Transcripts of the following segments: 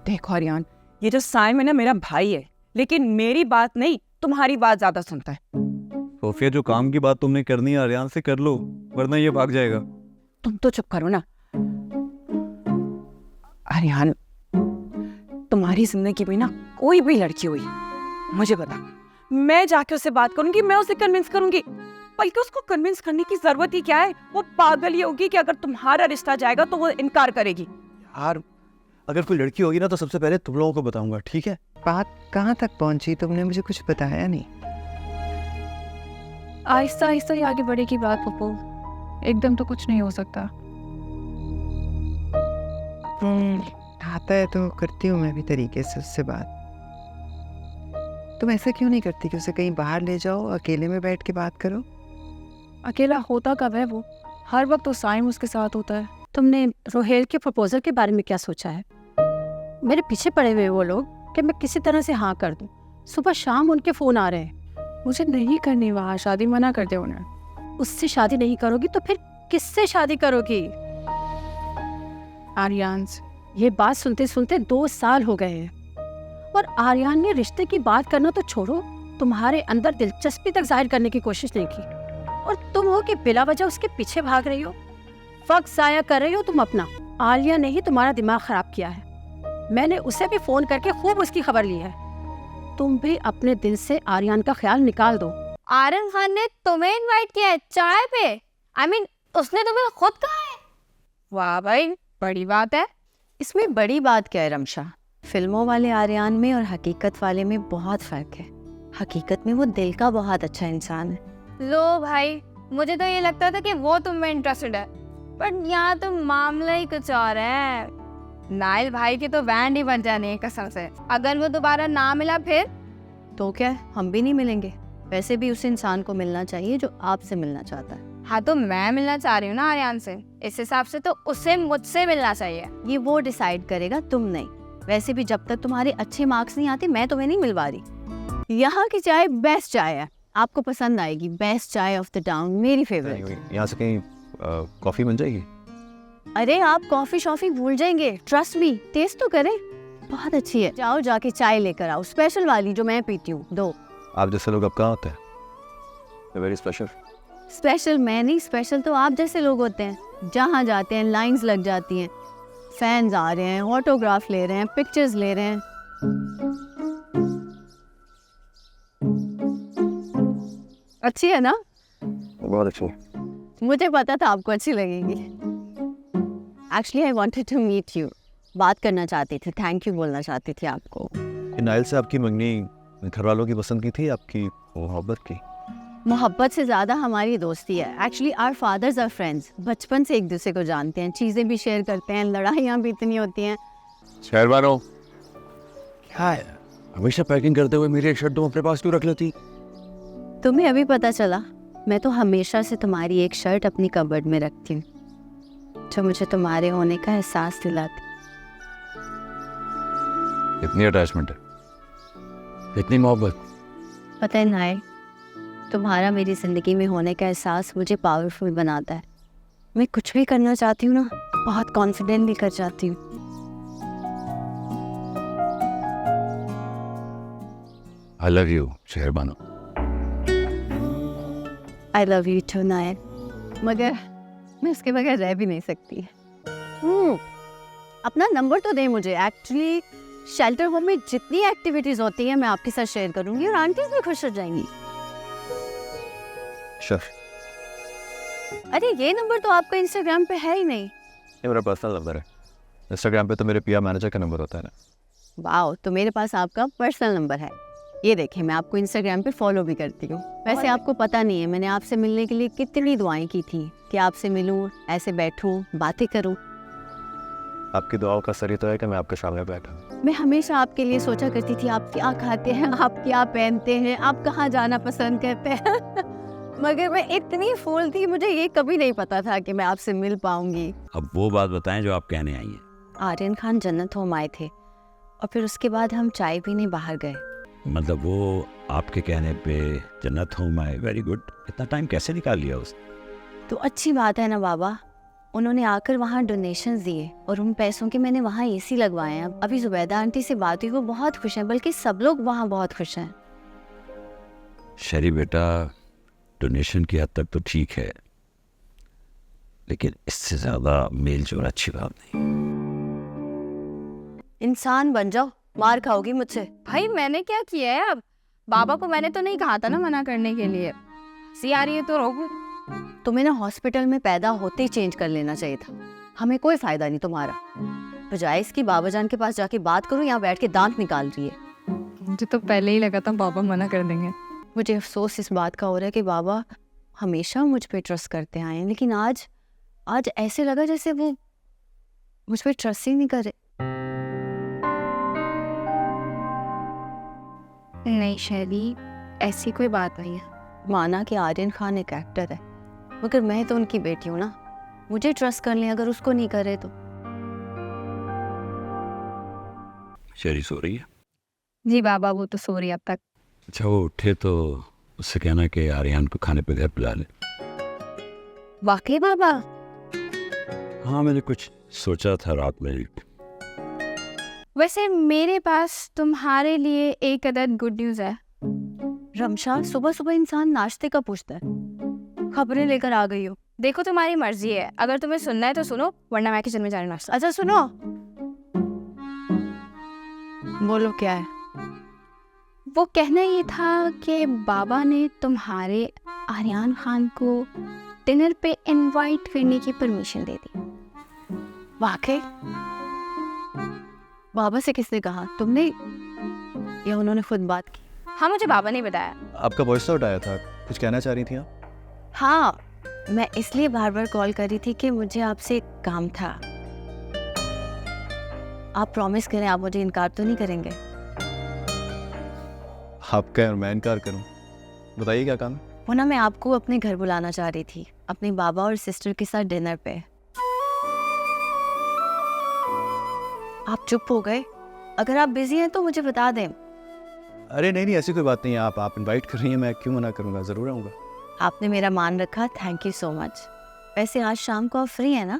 देखो आर्यन, ये जो साइम है ना मेरा भाई है, लेकिन मेरी बात नहीं तुम्हारी बात ज्यादा सुनता है। सोफिया, जो काम की बात तुमने करनी है आर्यन से कर लो, वरना ये भाग जाएगा। तुम तो चुप करो ना। आर्यन, तुम्हारी जिंदगी में ना कोई भी लड़की हुई, मुझे बता, मैं जाके उससे बात करूंगी, मैं उसे कन्विंस करूंगी। बल्कि उसको कन्विंस करने की जरूरत ही क्या है? वो पागल ही होगी कि अगर तुम्हारा रिश्ता जाएगा तो वो इनकार करेगी। यार, अगर कोई लड़की होगी ना तो सबसे पहले तुम लोगों को बताऊंगा, ठीक है? बात कहाँ तक पहुंची? तुमने मुझे कुछ बताया नहीं। आहिस्ता आहिस्ता ही आगे बढ़ेगी बात पप्पू, एकदम तो कुछ नहीं हो सकता। आता है तो करती हूँ मैं भी तरीके से उससे बात। तुम ऐसा क्यों नहीं करती कि उसे कहीं बाहर ले जाओ, अकेले में बैठ के बात करो? अकेला होता कब है वो? हर वक्त तो साइम उसके साथ होता है। तुमने रोहेल के प्रपोजल के बारे में क्या सोचा है? मेरे पीछे पड़े हुए वो लोग कि मैं किसी तरह से हाँ कर दूं। सुबह शाम उनके फोन आ रहे हैं। मुझे नहीं करनी वहाँ शादी, मना कर दे उन्हें। उससे शादी नहीं करोगी तो फिर किससे शादी करोगी? आर्यांस, ये बात सुनते सुनते 2 साल हो गए हैं और आर्यन ने रिश्ते की बात करना तो छोड़ो, तुम्हारे अंदर दिलचस्पी तक जाहिर करने की कोशिश नहीं की। और तुम हो कि बिला वजह उसके पीछे भाग रही हो, वक्त जाया कर रही हो तुम अपना। आलिया ने ही तुम्हारा दिमाग खराब किया है। मैंने उसे भी फोन करके खूब उसकी खबर ली है। तुम भी अपने दिल से आर्यन का ख्याल निकाल दो। आर्यन खान ने तुम्हें इनवाइट किया है चाय पे? I mean, उसने तुम्हें खुद कहा है? वाह भाई, बड़ी बात है। इसमें बड़ी बात क्या है रमशा? फिल्मों वाले आर्यन में और हकीकत वाले में बहुत फर्क है। हकीकत में वो दिल का बहुत अच्छा इंसान है। लो भाई, मुझे तो ये लगता था कि वो तुम में इंटरेस्टेड है, पर यहाँ तो मामला ही कुछ और है। नाइल भाई की तो बैंड ही बन जानी है कसम से। अगर वो दोबारा ना मिला फिर? तो क्या है, हम भी नहीं मिलेंगे। वैसे भी उस इंसान को मिलना चाहिए जो आपसे मिलना चाहता है। हाँ, तो मैं मिलना चाह रही हूँ ना आर्यन से, इस हिसाब से तो उसे मुझसे मिलना चाहिए। ये वो डिसाइड करेगा, तुम नहीं। वैसे भी जब तक तुम्हारे अच्छे मार्क्स नहीं आते मैं तुम्हें नहीं मिलवा रही। यहाँ की चाय बेस्ट चाय है, आपको पसंद आएगी। बेस्ट चाय ऑफ द टाउन, मेरी फेवरेट। यहाँ से कहीं कॉफी मिल जाएगी? अरे आप कॉफी शॉफी भूल जाएंगे, ट्रस्ट मी। टेस्ट तो करें, बहुत अच्छी है। जाओ जाके चाय लेकर आओ, स्पेशल वाली जो मैं पीती हूँ, दो। आप जैसे लोग अब कहाँ होते हैं? Very special. स्पेशल मैं नहीं, स्पेशल तो आप जैसे लोग होते हैं। जहाँ जाते हैं लाइंस लग जाती हैं, फैंस आ रहे हैं, ऑटोग्राफ ले रहे हैं, पिक्चर्स ले रहे हैं। अच्छी है ना? बहुत अच्छी। मुझे पता था आपको अच्छी लगेगी। Actually I wanted to meet you. बात करना चाहती थी, थैंक यू बोलना चाहती थी आपको। नाइल से आपकी मंगनी घर वालों की पसंद की थी, आपकी मोहब्बत की? मोहब्बत से ज़्यादा हमारी दोस्ती है। Actually our fathers are friends. बचपन से एक दूसरे को जानते हैं, चीज़ें भी शेयर करते हैं, लड़ाइयाँ भी इतनी होती हैं। शहरबानो, क्या है हमेशा पैकिंग करते हुए मेरी एक शर्ट तुम अपने पास क्यों रख लेती? तुम्हें अभी पता चला? मैं तो हमेशा से तुम्हारी एक शर्ट अपनी कबर्ड में रखती हूँ, जो मुझे तुम्हारे होने का एहसास दिलाती। इतनी अटैचमेंट है, इतनी मोहब्बत। पता है नाय, तुम्हारा मेरी ज़िंदगी में होने का एहसास मुझे पावरफुल बनाता है। मैं कुछ भी करना चाहती हूँ ना, बहुत कॉन्फिडेंटली कर जाती हूँ। I love you Shahrbano. I love you too Nair. मगर मैं उसके बगैर रह भी नहीं सकती। अपना नंबर तो दे मुझे। एक्चुअली शेल्टर होम में जितनी एक्टिविटीज़ होती हैं मैं आपके साथ शेयर करूँगी और आंटीज भी खुश हो जाएंगी। श्योर। अरे ये नंबर तो आपका इंस्टाग्राम पे है ही नहीं। ये मेरा पर्सनल नंबर है। इंस्टाग्राम पे तो मेरे पीआर मैनेजर का नंबर होता है ना। वाह, तो मेरे पास आपका पर्सनल नंबर है। ये देखिए, मैं आपको इंस्टाग्राम पे फॉलो भी करती हूँ। वैसे आपको पता नहीं है मैंने आपसे मिलने के लिए कितनी दुआएं की थी कि आपसे मिलूं, ऐसे बैठूं, बातें करूं। आपकी दुआओं का सर ही तो है कि मैं आपके सामने बैठा। मैं हमेशा आपके लिए सोचा करती थी, आप क्या खाते हैं, आप क्या पहनते हैं, आप कहाँ जाना पसंद करते हैं। मगर मैं इतनी फूल थी, मुझे ये कभी नहीं पता था कि मैं आपसे मिल पाऊंगी। अब वो बात बताएं जो आप कहने आई हैं। आर्यन खान जन्नत होम आए थे और फिर उसके बाद हम चाय पीने बाहर गए। मतलब वो आपके कहने पे जन्नत होम आए? Very good. इतना टाइम कैसे निकाल लिया उसने? तो अच्छी बात है ना बाबा, उन्होंने आकर वहाँ डोनेशंस दिए और उन पैसों के मैंने वहाँ एसी लगवाए हैं। अभी जुबैदा आंटी से बात हुई, वो बहुत खुश हैं, बल्कि सब लोग वहाँ बहुत खुश हैं। शरी बेटा, डोनेशन की हद तक तो ठीक है, लेकिन इससे ज़्यादा मेल जोल अच्छी बात नहीं। इंसान बन जाओ, मार खाओगी मुझसे। भाई मैंने क्या किया है अब? बाबा को मैंने तो नहीं कहा था ना मना करने के लिए। सी आ रही है तो रोकू। तुम्हें ना हॉस्पिटल में पैदा होते ही चेंज कर लेना चाहिए था। हमें कोई फायदा नहीं तुम्हारा। बजाय इसकी बाबा जान के पास जाके बात करूं, यहाँ बैठ के दांत निकाल रही है। मुझे तो पहले ही लगा था पापा मना कर देंगे। मुझे अफसोस इस बात का हो रहा है कि बाबा हमेशा मुझ पे ट्रस्ट करते आए हैं, लेकिन आज ऐसे लगा जैसे वो मुझ पे ट्रस्ट ही नहीं कर रहे। नहीं शैली, ऐसी कोई बात नहीं है। माना कि आर्यन खान एक एक्टर है, मगर मैं तो उनकी बेटी हूँ ना। मुझे ट्रस्ट कर लें, अगर उसको नहीं करे तो। शरी सो रही है? जी बाबा, वो तो सो रही है अब तक। अच्छा, वो उठे तो उससे कहना कि आर्यन को खाने पे घर बुला ले। वाकई बाबा? हाँ, मैंने कुछ सोचा था रात में। वैसे मेरे पास तुम्हारे लिए एक अदद गुड न्यूज़ है। रमशा, सुबह सुबह इंसान नाश्ते का पूछता है, खबरें लेकर आ गई हो। देखो तुम्हारी मर्जी है, अगर तुम्हें सुनना है तो सुनो, वरना मैं किचन में जाने नाश्ता। अच्छा सुनो, बोलो क्या है? वो कहना ये था कि बाबा ने तुम्हारे आर्यन खान को डिनर पे इनवाइट करने की परमिशन दे दी। वाकई? बाबा से किसने कहा, तुमने या उन्होंने खुद बात की? हाँ, मुझे बाबा ने बताया। आपका वॉइस नोट आया था, कुछ कहना चाह रही थी आप? हाँ, मैं इसलिए बार बार कॉल कर रही थी कि मुझे आपसे एक काम था। आप प्रॉमिस करें, आप मुझे इनकार तो नहीं करेंगे? आप कहें और मैं इनकार करूं? बताइए क्या काम है? वो ना, मैं आपको अपने घर बुलाना चाह रही थी, अपने बाबा और सिस्टर के साथ डिनर पे। आप चुप हो गए। अगर आप बिजी हैं तो मुझे बता दें। अरे नहीं, ऐसी कोई बात नहीं है। आप इनवाइट कर रही हैं, मैं क्यों मना करूंगा, ज़रूर आऊँगा। आपने मेरा मान रखा, थैंक यू सो मच। वैसे आज शाम को आप फ्री हैं ना?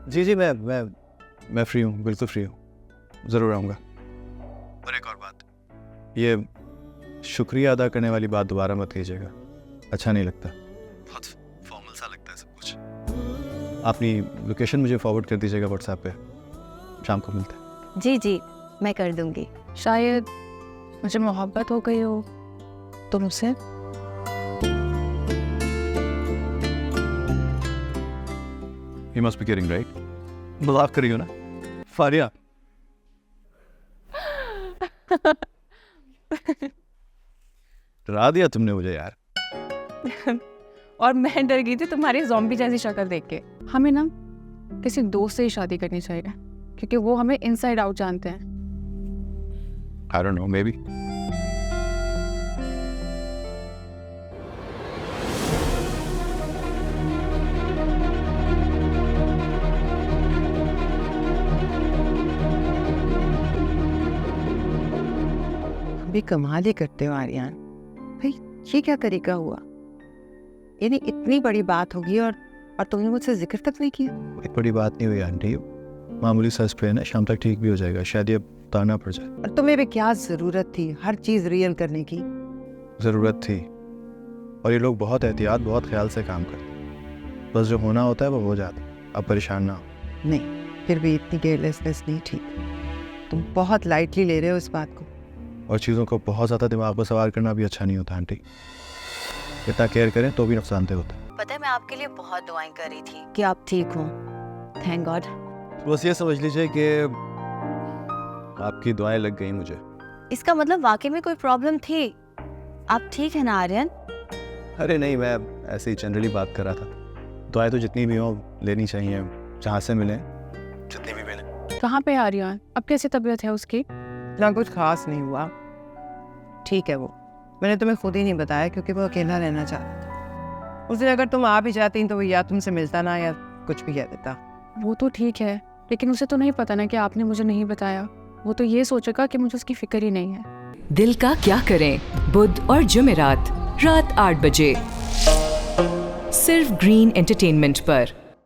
जी, मैं फ्री हूँ, बिल्कुल फ्री हूँ, ज़रूर आऊँगा। और एक और बात, ये शुक्रिया अदा करने वाली बात दोबारा मत कीजिएगा, अच्छा नहीं लगता, बहुत फॉर्मल सा लगता है सब कुछ। अपनी लोकेशन मुझे फॉरवर्ड कर दीजिएगा व्हाट्सएप पे, शाम को मिलते हैं। जी, मैं कर दूंगी। शायद मुझे मोहब्बत हो गई हो तुमसे। You must be kidding, right? मजाक कर रही हो ना फारिया? डरा दिया तुमने मुझे यार। और मैं डर गई थी तुम्हारी ज़ॉम्बी जैसी शक्ल देख के। हमें ना किसी दोस्त से ही शादी करनी चाहिए, क्योंकि वो हमें इनसाइड आउट जानते हैं। I don't know, maybe. भी कमाल ही करते हो आर्यन भाई, ये क्या तरीका हुआ? यानी इतनी बड़ी बात होगी और तुमने मुझसे जिक्र तक नहीं किया। कोई बड़ी बात नहीं हुई आंटी, मामूली सा स्प्रेन है, शाम तक ठीक भी हो जाएगा, शायद ये ताना पड़ जाए। और तुम्हें भी क्या जरूरत थी हर चीज रियल करने की? ज़रूरत थी, और ये लोग बहुत एहतियात, बहुत ख्याल से काम करते हैं, बस जो होना होता है वो हो जाता है। अब परेशान ना हो। नहीं, फिर भी इतनी केयरलेसनेस नहीं ठीक। तुम बहुत लाइटली ले रहे हो इस बात को। और चीज़ों को बहुत ज़्यादा दिमाग पर सवार करना भी अच्छा नहीं होता आंटी, इतना केयर करें तो भी नुकसानदेह होता है। पता है, मैं आपके लिए बहुत दुआएं कर रही थी कि आप ठीक हो। Thank God. बस ये समझ लीजिए कि आपकी दुआएं लग गई मुझे। इसका मतलब वाकई में कोई प्रॉब्लम थी। आप ठीक है ना आर्यन? अरे नहीं, मैं ऐसे ही जनरली बात कर रहा था। दुआएं तो जितनी भी हो लेनी चाहिए, जहाँ से मिले, जितनी भी मिले। कहाँ पे आर्यन? अब कैसी तबीयत है उसकी? ना कुछ खास नहीं हुआ, ठीक है वो। मैंने तुम्हें खुद ही नहीं बताया क्योंकि वो अकेला रहना चाहता था। उस दिन अगर तुम आ भी जाती तो वो या तुमसे मिलता ना या कुछ भी कह देता। वो तो ठीक है, लेकिन उसे तो नहीं पता ना कि आपने मुझे नहीं बताया। वो तो ये सोचेगा कि मुझे उसकी फिक्र ही नहीं है। दिल का क्या करें, बुध और जुमेरात रात 8 बजे, सिर्फ ग्रीन एंटरटेनमेंट पर।